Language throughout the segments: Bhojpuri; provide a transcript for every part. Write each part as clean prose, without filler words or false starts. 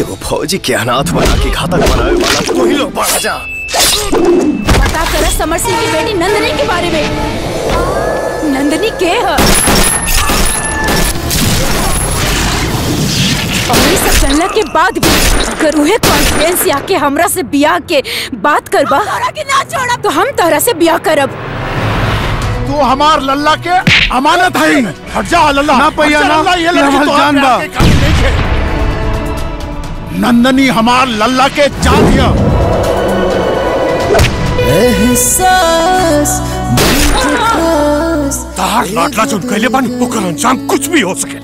वो फौजी के अनाथ बना के घातक बनाए वाला तो ही लोग बढ़ा जा। पता कर समर सिंह की बेटी नंदनी के बारे में। नंदनी के है और ये सब जानला के बाद भी अगर उहे कॉन्फिडेंस आके हमरा से बियाह के बात करबा के ना छोड़ा तो हम तोहरा से बियाह करब। तू हमार लल्ला के अमानत है। हट जा लल्ला ना पैया ना, ये लड़की तो जान बा। नंदनी हमार लल्ला के जान है। तार लाडला चुन कैले बन ओकर अंजाम कुछ भी हो सके।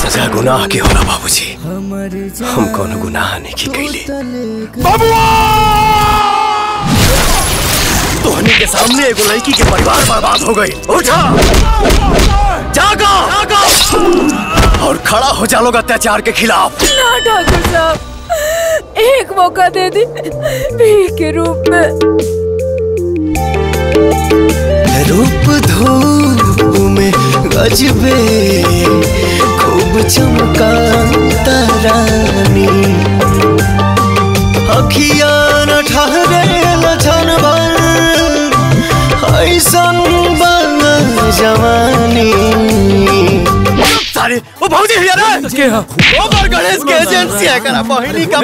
सजा गुनाह के होला बाबूजी, हम कोनो गुनाह नहीं की कैले। बाबूआ तोहनी के सामने एगो लड़की के परिवार बर्बाद हो गई। उठा जागो और खड़ा हो जा लोग अत्याचार के खिलाफ। ना ठाकुर साहब, एक मौका दे दी भीख के रूप में। रूप धूप में गजबे खूब चमका तारानी, अखिया न ठहरे लछन भर ऐसन जवानी। सारे वो भौजी है ना के वो गणेश के एजेंसी है करा बहिनी का।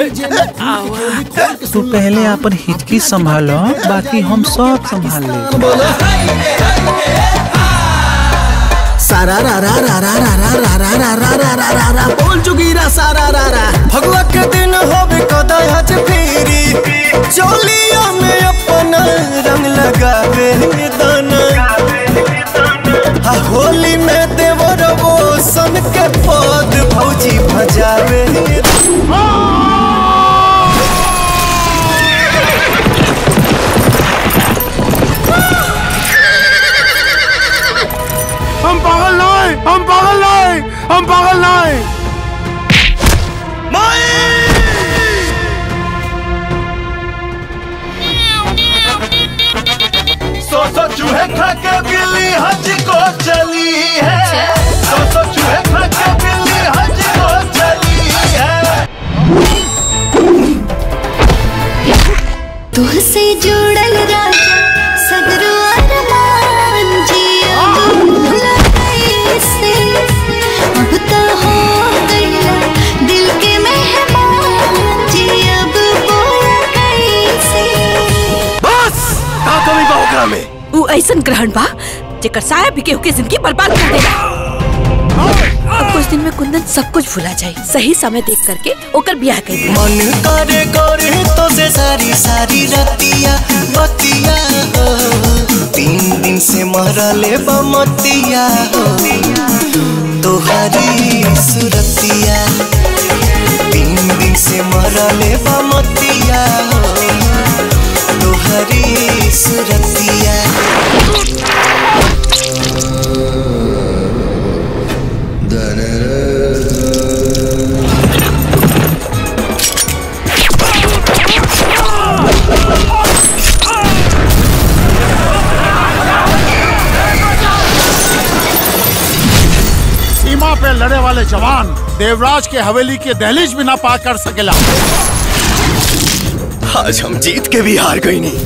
तू पहले अपन हिचकी संभालो, बाकी हम सब संभाल ले। सारा रा रा रा रा रा रा रा रा रा रा रा रा रा बोल चुकीरा सारा रा रा। भगवा के दिन होबे कदहज फेरी, चोलिया में अपना रंग लगावे दाना। होली में देवर वो सन के पद भौजी भजावे। हम पागल नहीं, हम पागल नहीं, हम पागल नहीं। सौ चूहे खा के बिल्ली हज को चली है। सौ चूहे खा के बिल्ली हज को चली है। तुझसे जुड़ल राजा सगरो अरमान जिया कैसे अब तो हो गया दिल के मेहमान जी। अब बोला कैसे बस का कमी बा ओकरा में। उ ऐसन ग्रहण बा जेकर साया भी केहू के जिंदगी बर्बाद कर देगा। अब कुछ दिन में कुंदन सब कुछ भुला जाए। सही समय देख करके ओकर ब्याह कर दे। मन करे करे तो से सारी सारी रतिया बतिया हो, 3 दिन से मरले बमतिया हो तोहरी सुरतिया। 3 दिन से मरले बमतिया हो तोहरी सुरतिया। सीमा पे लड़े वाले जवान देवराज के हवेली के दहलीज भी ना पार कर सकेला। आज हम जीत के भी हार गई नहीं।